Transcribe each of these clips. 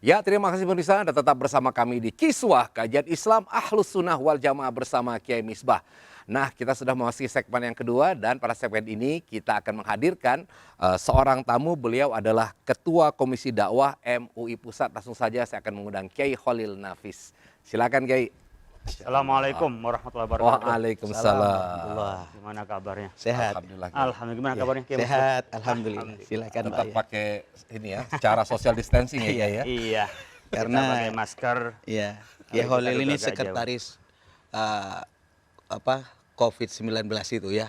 Ya, terima kasih pemirsa Anda tetap bersama kami di Kiswah Kajian Islam Ahlus Sunnah wal Jamaah bersama Kiai Misbah. Nah, kita sudah memasuki segmen yang kedua dan pada segmen ini kita akan menghadirkan seorang tamu. Beliau adalah Ketua Komisi Dakwah MUI Pusat. Langsung saja saya akan mengundang Kiai Khalil Nafis. Silakan Kiai. Assalamualaikum warahmatullahi wabarakatuh. Waalaikumsalam. Gimana kabarnya? Sehat. Alhamdulillah. Alhamdulillah. Gimana kabarnya? Kiai Muslim? Sehat, alhamdulillah. Silakan Pak. Tetap Ya. pakai ini ya, secara social distancing ya, Kiai ya. Iya. Karena Kita pakai masker. ya, Kalau Kiai kita Khalil duduk ini agak sekretaris COVID-19 itu ya,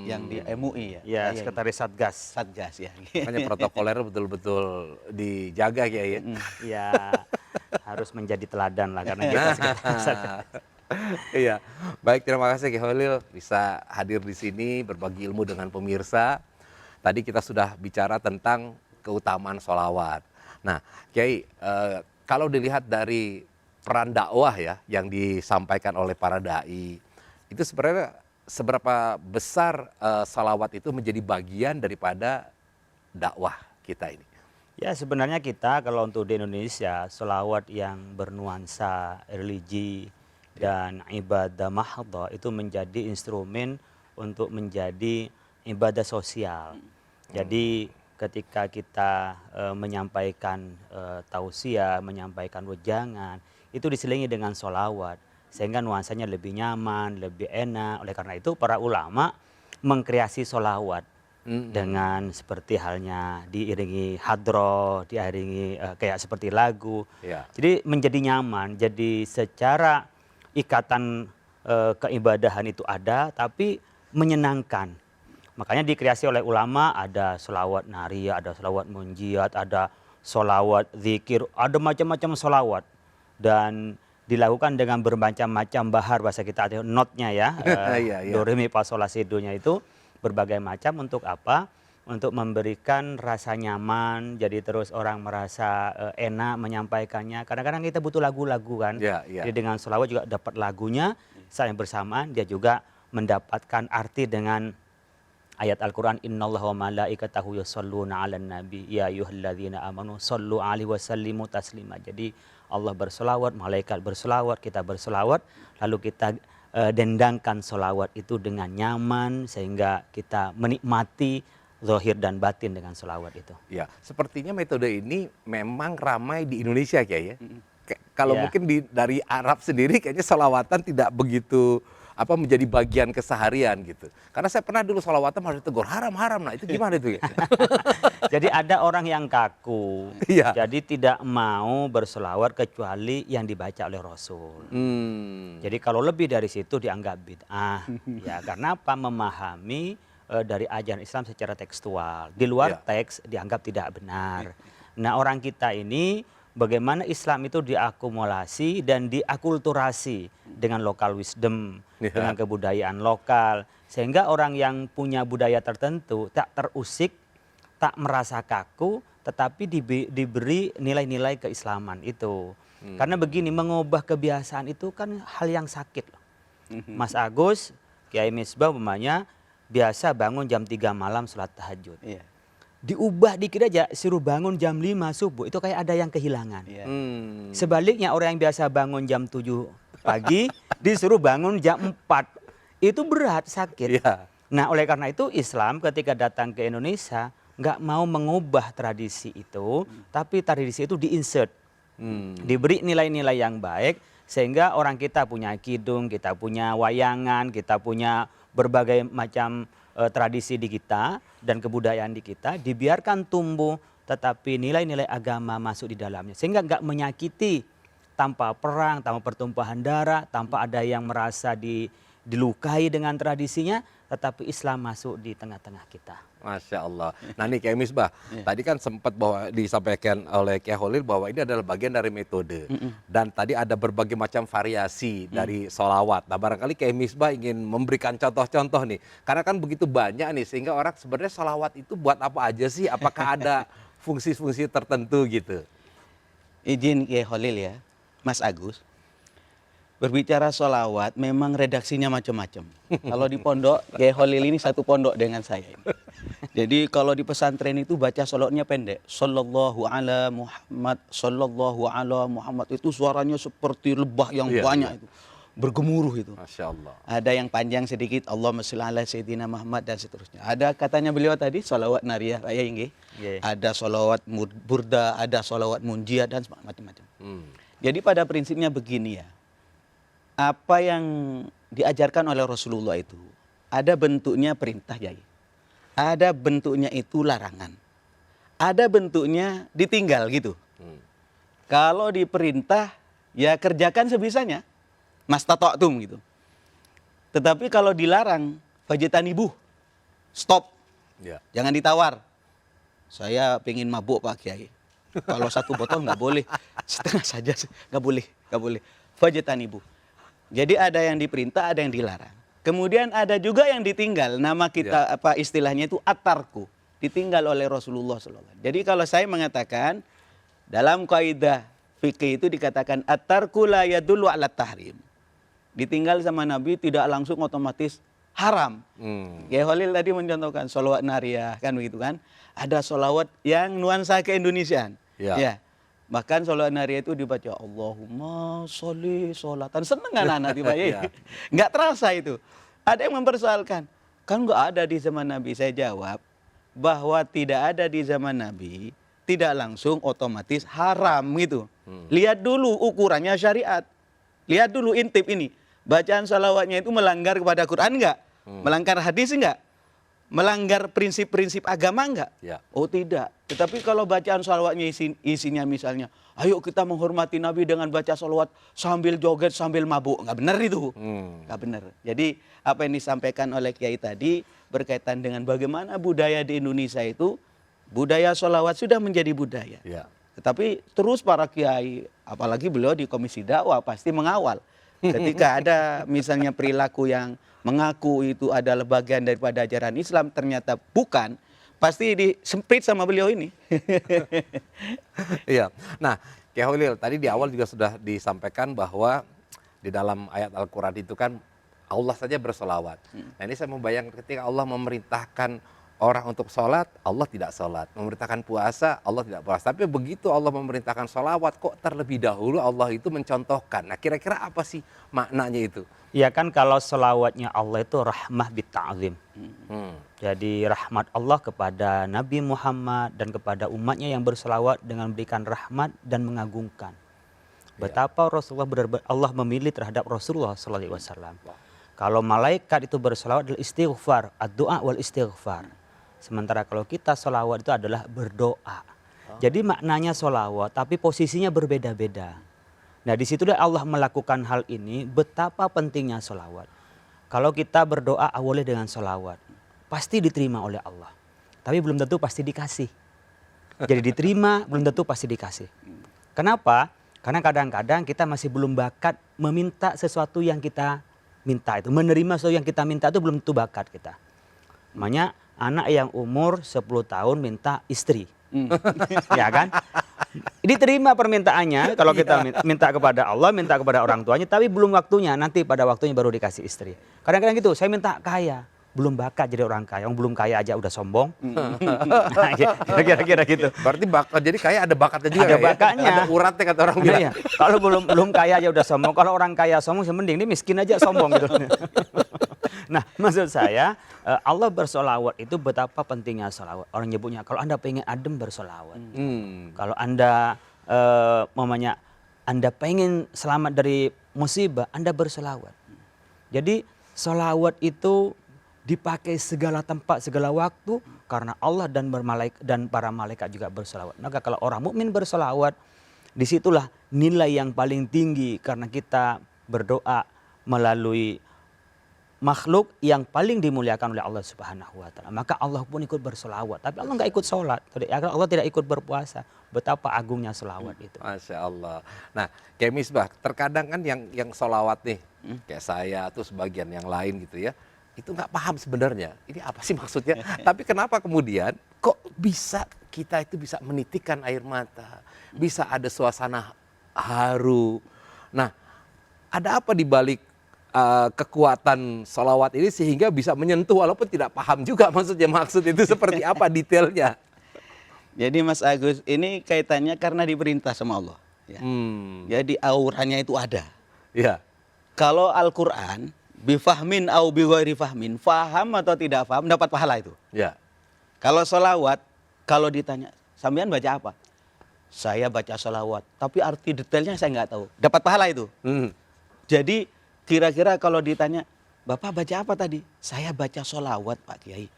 yang di MUI ya. Iya, sekretaris Satgas. Satgas ya. Makanya protokoler betul-betul dijaga Kiai ya. Iya. Harus menjadi teladan lah karena kita sekretaris Satgas. Iya, baik, terima kasih Kiai Khalil bisa hadir di sini berbagi ilmu dengan pemirsa. Tadi kita sudah bicara tentang keutamaan sholawat. Nah, Kiai, kalau dilihat dari peran dakwah ya yang disampaikan oleh para dai, itu sebenarnya seberapa besar sholawat itu menjadi bagian daripada dakwah kita ini? Ya sebenarnya kita kalau untuk di Indonesia sholawat yang bernuansa religi dan ibadah mahdhah itu menjadi instrumen untuk menjadi ibadah sosial. Jadi ketika kita menyampaikan tausiah, menyampaikan wejangan, itu diselingi dengan sholawat sehingga nuansanya lebih nyaman, lebih enak. Oleh karena itu para ulama mengkreasi sholawat dengan seperti halnya diiringi hadroh, diiringi kayak seperti lagu. Ya. Jadi menjadi nyaman, jadi secara ikatan keibadahan itu ada tapi menyenangkan. Makanya dikreasi oleh ulama ada sholawat nariyah, ada sholawat munjiat, ada sholawat zikir, ada macam-macam sholawat. Dan dilakukan dengan bermacam-macam bahar bahasa kita ada notnya ya. Iya. Do re mi fa sol la si do nya itu berbagai macam untuk apa? Untuk memberikan rasa nyaman, jadi terus orang merasa enak menyampaikannya. Kadang-kadang kita butuh lagu-lagu kan. Ya. Jadi dengan sholawat juga dapat lagunya, saat yang bersamaan dia juga mendapatkan arti dengan ayat Al-Quran innallaha wa malaikatahu yusholluna 'alan nabi ya ayyuhalladzina amanu shollu 'alaihi wa sallimu taslima. Jadi Allah bersolawat, malaikat bersolawat, kita bersolawat, lalu kita dendangkan solawat itu dengan nyaman sehingga kita menikmati zahir dan batin dengan solawat itu. Ya, sepertinya metode ini memang ramai di Indonesia Kiai ya. Kalau Ya. mungkin dari Arab sendiri kayaknya sholawatan tidak begitu menjadi bagian keseharian gitu. Karena saya pernah dulu sholawatan malah ditegur haram. Nah itu gimana itu ya? Jadi ada orang yang kaku, Iya. jadi tidak mau bersolawat kecuali yang dibaca oleh Rasul. Jadi kalau lebih dari situ dianggap bid'ah. Ya karena apa? Memahami dari ajaran Islam secara tekstual. Di luar teks dianggap tidak benar. Nah orang kita ini bagaimana Islam itu diakumulasi dan diakulturasi dengan local wisdom, dengan kebudayaan lokal. Sehingga orang yang punya budaya tertentu tak terusik, tak merasa kaku, tetapi diberi nilai-nilai keislaman itu. Karena begini, mengubah kebiasaan itu kan hal yang sakit. Mas Agus, Kiai Misbah umpamanya, biasa bangun jam 3 malam sholat tahajud. Iya. Diubah dikit aja, suruh bangun jam 5 subuh, itu kayak ada yang kehilangan. Iya. Sebaliknya orang yang biasa bangun jam 7 pagi, disuruh bangun jam 4. Itu berat, sakit. Iya. Nah oleh karena itu Islam ketika datang ke Indonesia, nggak mau mengubah tradisi itu, tapi tradisi itu di-insert. Diberi nilai-nilai yang baik, sehingga orang kita punya kidung, kita punya wayangan, kita punya berbagai macam tradisi di kita dan kebudayaan di kita dibiarkan tumbuh, tetapi nilai-nilai agama masuk di dalamnya sehingga nggak menyakiti, tanpa perang, tanpa pertumpahan darah, tanpa ada yang merasa dilukai dengan tradisinya, tetapi Islam masuk di tengah-tengah kita. Masya Allah. Nah nih Kiai Misbah, tadi kan sempat bahwa disampaikan oleh Kiai Khalil bahwa ini adalah bagian dari metode. Dan tadi ada berbagai macam variasi dari sholawat. Nah barangkali Kiai Misbah ingin memberikan contoh-contoh nih. Karena kan begitu banyak nih, sehingga orang sebenarnya sholawat itu buat apa aja sih? Apakah ada fungsi-fungsi tertentu gitu? Izin Kiai Khalil ya, Mas Agus. Berbicara sholawat memang redaksinya macam-macam. Kalau di pondok, Kiai Khalil ini satu pondok dengan saya. Jadi kalau di pesantren itu baca sholawatnya pendek. Sallallahu ala Muhammad, sallallahu ala Muhammad. Itu suaranya seperti lebah yang Iya, banyak iya. itu. Bergemuruh itu. Masya Allah. Ada yang panjang sedikit, Allahumma sholli ala Sayyidina Muhammad dan seterusnya. Ada katanya beliau tadi, sholawat nariyah, ya inggih. Iya. Ada sholawat burda, ada sholawat munjiah dan macam-macam. Hmm. Jadi pada prinsipnya begini ya. Apa yang diajarkan oleh Rasulullah itu, ada bentuknya perintah, Yai. Ada bentuknya itu larangan. Ada bentuknya ditinggal gitu. Hmm. Kalau diperintah, ya kerjakan sebisanya. Mastata'tum gitu. Tetapi kalau dilarang, fajtanibuh. Stop. Ya. Jangan ditawar. Saya pengen mabuk Pak Kiai. Kalau satu botol nggak boleh. Setengah saja nggak boleh. Nggak boleh. Fajtanibuh. Jadi ada yang diperintah, ada yang dilarang. Kemudian ada juga yang ditinggal. Nama kita apa istilahnya itu atarku. Ditinggal oleh Rasulullah SAW. Jadi kalau saya mengatakan dalam kaidah fikih itu dikatakan atarku la yadullu ala tahrim. Ditinggal sama Nabi tidak langsung otomatis haram. Ya Khalil tadi mencontohkan sholawat nariyah kan begitu kan. Ada sholawat yang nuansa ke-Indonesiaan. Ya. Bahkan sholawat nariyah itu dibaca Allahumma sholli sholatan. Seneng anak-anak dibaca. Nggak terasa itu. Ada yang mempersoalkan. Kan nggak ada di zaman Nabi. Saya jawab bahwa tidak ada di zaman Nabi. Tidak langsung otomatis haram gitu. Lihat dulu ukurannya syariat. Lihat dulu intip ini. Bacaan sholawatnya itu melanggar kepada Quran nggak? Melanggar hadis nggak? Melanggar prinsip-prinsip agama enggak? Ya. Oh tidak. Tetapi kalau bacaan sholawatnya isinya misalnya, ayo kita menghormati Nabi dengan baca sholawat sambil joget, sambil mabuk. Enggak benar itu. Enggak benar. Jadi apa yang disampaikan oleh Kiai tadi berkaitan dengan bagaimana budaya di Indonesia itu, budaya sholawat sudah menjadi budaya. Ya. Tetapi terus para Kiai, apalagi beliau di Komisi Dakwah pasti mengawal. Ketika ada misalnya perilaku yang mengaku itu adalah bagian daripada ajaran Islam, ternyata bukan, pasti disemprit sama beliau ini. Iya. Nah, Kiai Holil, tadi di awal juga sudah disampaikan bahwa di dalam ayat Al-Quran itu kan Allah saja bersolawat. Nah ini saya membayangkan ketika Allah memerintahkan orang untuk sholat, Allah tidak sholat. Memerintahkan puasa, Allah tidak puasa. Tapi begitu Allah memerintahkan sholawat, kok terlebih dahulu Allah itu mencontohkan. Nah kira-kira apa sih maknanya itu? Ya kan kalau selawatnya Allah itu rahmah bitta'zim. Jadi rahmat Allah kepada Nabi Muhammad dan kepada umatnya yang berselawat dengan memberikan rahmat dan mengagungkan. Betapa Allah memilih terhadap Rasulullah SAW. Kalau malaikat itu berselawat adalah istighfar, ad-du'a wal istighfar. Sementara kalau kita selawat itu adalah berdoa. Jadi maknanya selawat tapi posisinya berbeda-beda. Nah disitulah Allah melakukan hal ini, betapa pentingnya selawat. Kalau kita berdoa awalnya dengan selawat, pasti diterima oleh Allah. Tapi belum tentu pasti dikasih. Jadi diterima, belum tentu pasti dikasih. Kenapa? Karena kadang-kadang kita masih belum bakat meminta sesuatu yang kita minta itu. Menerima sesuatu yang kita minta itu belum tentu bakat kita. Makanya anak yang umur 10 tahun minta istri. Ya kan? Diterima permintaannya kalau kita minta kepada Allah, minta kepada orang tuanya, tapi belum waktunya, nanti pada waktunya baru dikasih istri. Kadang-kadang gitu, saya minta kaya, belum bakat jadi orang kaya, belum kaya aja udah sombong. Nah, kira-kira gitu. Berarti jadi kayak ada bakatnya juga. Ada bakatnya. Ada uratnya kata orang bilang. Iya. Kalau belum kaya aja udah sombong, kalau orang kaya sombong mending ini miskin aja sombong gitu. Nah maksud saya Allah bersolawat itu betapa pentingnya solawat. Orang nyebutnya kalau Anda pengen adem bersolawat. Kalau Anda Anda pengen selamat dari musibah, Anda bersolawat. Jadi solawat itu dipakai segala tempat, segala waktu karena Allah dan para malaikat juga bersolawat. Maka kalau orang mukmin bersolawat, disitulah nilai yang paling tinggi karena kita berdoa melalui makhluk yang paling dimuliakan oleh Allah Subhanahu wa taala. Maka Allah pun ikut bersolawat. Tapi Allah nggak ikut sholat. Allah tidak ikut berpuasa. Betapa agungnya solawat itu. Masya Allah. Nah, kayak Misbah, terkadang kan yang solawat nih, kayak saya atau sebagian yang lain gitu ya, itu nggak paham sebenarnya. Ini apa sih maksudnya? Tapi kenapa kemudian kok bisa kita itu bisa menitikkan air mata, bisa ada suasana haru. Nah, ada apa di balik kekuatan sholawat ini sehingga bisa menyentuh walaupun tidak paham juga maksud itu seperti apa detailnya. Jadi Mas Agus, ini kaitannya karena diperintah sama Allah. Ya. Jadi auranya itu ada. Ya. Kalau Al-Quran, bifahmin au bighairi fahmin, faham atau tidak faham, dapat pahala itu. Ya. Kalau sholawat, kalau ditanya, sampean baca apa? Saya baca sholawat, tapi arti detailnya saya nggak tahu. Dapat pahala itu. Jadi kira-kira kalau ditanya, Bapak baca apa tadi? Saya baca sholawat Pak Kiai.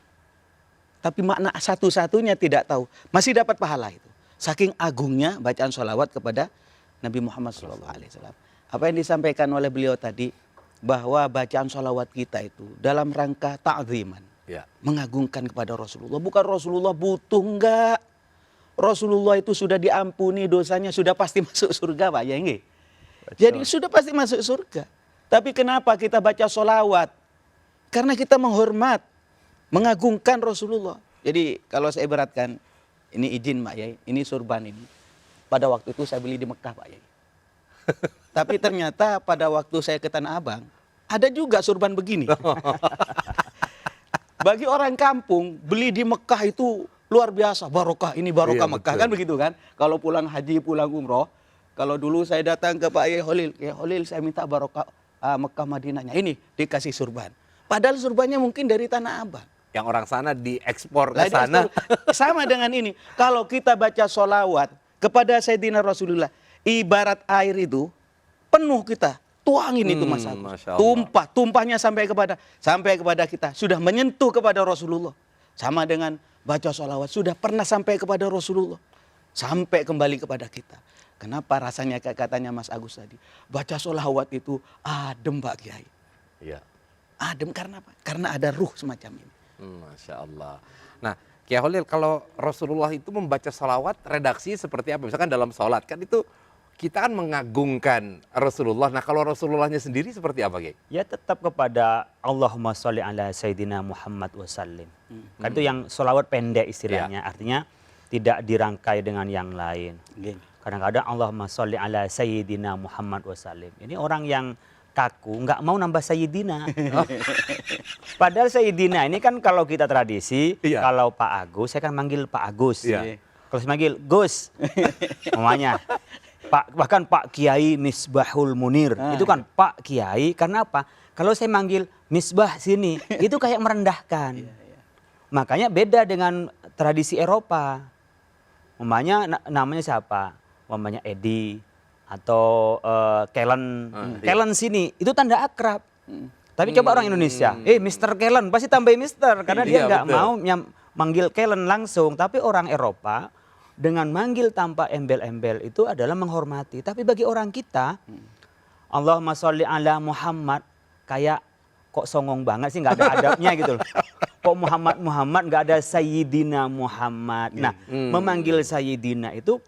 Tapi makna satu-satunya tidak tahu. Masih dapat pahala itu. Saking agungnya bacaan sholawat kepada Nabi Muhammad SAW. Apa yang disampaikan oleh beliau tadi, bahwa bacaan sholawat kita itu dalam rangka ta'ziman. Ya. Mengagungkan kepada Rasulullah. Bukan Rasulullah butuh, enggak. Rasulullah itu sudah diampuni dosanya, sudah pasti masuk surga Pak. Ya enggak? Jadi sudah pasti masuk surga. Tapi kenapa kita baca sholawat? Karena kita menghormat, mengagungkan Rasulullah. Jadi kalau saya beratkan, ini izin Pak Yai, ini surban ini. Pada waktu itu saya beli di Mekah Pak Yai. Tapi ternyata pada waktu saya ke Tanah Abang, ada juga surban begini. Bagi orang kampung, beli di Mekah itu luar biasa, barokah, ini barokah Iya, Mekah, betul. kan begitu kan? Kalau pulang haji, pulang umroh, kalau dulu saya datang ke Pak Yai Holil, saya minta barokah Mekah Madinahnya, ini dikasih surban. Padahal surbannya mungkin dari Tanah Abang. Yang orang sana diekspor Lah, ke sana. sama dengan ini. Kalau kita baca sholawat kepada Sayyidina Rasulullah, ibarat air itu penuh kita. Tuangin itu Mas Agus. Masya Allah. Tumpahnya sampai kepada kita. Sudah menyentuh kepada Rasulullah. Sama dengan baca sholawat. Sudah pernah sampai kepada Rasulullah. Sampai kembali kepada kita. Kenapa rasanya kayak katanya Mas Agus tadi. Baca sholawat itu adem Pak Kiai. Iya. Adem karena apa? Karena ada ruh semacam ini. Masya Allah. Nah, Kiai Holil, kalau Rasulullah itu membaca salawat, redaksi seperti apa? Misalkan dalam sholat, kan itu kita kan mengagungkan Rasulullah. Nah, kalau Rasulullahnya sendiri seperti apa, Kiai? Ya tetap kepada Allahumma sholli ala Sayyidina Muhammad wasallim. Kan itu yang sholawat pendek istilahnya. Artinya tidak dirangkai dengan yang lain. Gini. Kadang-kadang Allahumma sholli ala Sayyidina Muhammad wasallim. Ini orang yang kaku, nggak mau nambah Sayyidina. Padahal Sayyidina ini kan kalau kita tradisi, Iya. kalau Pak Agus, saya kan manggil Pak Agus. Iya. Kalau saya manggil Gus, namanya. Bahkan Pak Kiai Misbahul Munir, itu kan Pak Kiai, karena apa? Kalau saya manggil Misbah sini, itu kayak merendahkan. Makanya beda dengan tradisi Eropa. Namanya siapa? Namanya Edi atau Kellen. Kellen sini, itu tanda akrab. Tapi coba orang Indonesia, Mr. Kellen, pasti tambahin Mr. Karena dia Iya, nggak betul. mau manggil Kellen langsung. Tapi orang Eropa dengan manggil tanpa embel-embel itu adalah menghormati. Tapi bagi orang kita, Allahumma sholli ala Muhammad, kayak kok songong banget sih, nggak ada adabnya gitu loh. Kok Muhammad nggak ada Sayyidina Muhammad. Nah, memanggil Sayyidina itu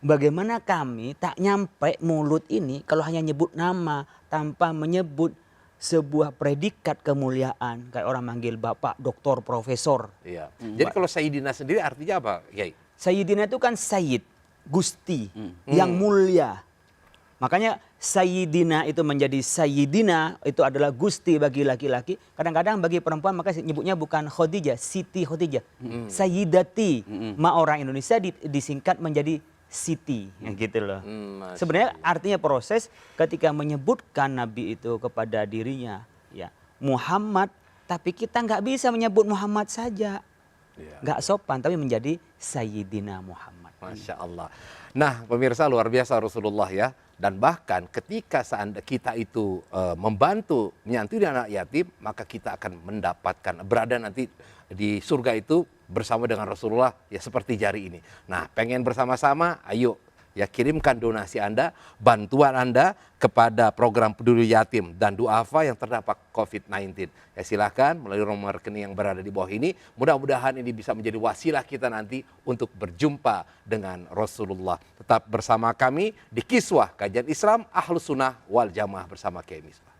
bagaimana kami tak nyampe mulut ini kalau hanya nyebut nama tanpa menyebut sebuah predikat kemuliaan. Kayak orang manggil Bapak, Doktor, Profesor. Iya. Jadi kalau Sayyidina sendiri artinya apa, Kiai? Sayyidina itu kan Sayyid, Gusti, yang mulia. Makanya Sayyidina itu menjadi Sayyidina, itu adalah Gusti bagi laki-laki. Kadang-kadang bagi perempuan maka nyebutnya bukan Khadijah, Siti Khadijah. Sayyidati, ma orang Indonesia disingkat menjadi Siti, gitu loh. Sebenarnya artinya proses ketika menyebutkan Nabi itu kepada dirinya, ya Muhammad, tapi kita nggak bisa menyebut Muhammad saja. Nggak sopan, tapi menjadi Sayyidina Muhammad. Masya Allah. Nah, pemirsa, luar biasa Rasulullah ya. Dan bahkan ketika kita itu membantu menyantuni anak yatim, maka kita akan mendapatkan berada nanti di surga itu bersama dengan Rasulullah ya seperti jari ini. Nah, pengen bersama-sama, ayo ya kirimkan donasi Anda, bantuan Anda kepada program peduli yatim dan duafa yang terdampak COVID-19. Ya silakan melalui nomor rekening yang berada di bawah ini. Mudah-mudahan ini bisa menjadi wasilah kita nanti untuk berjumpa dengan Rasulullah. Tetap bersama kami di Kiswah Kajian Islam Ahlus Sunnah wal Jamaah bersama Kiai Misbah.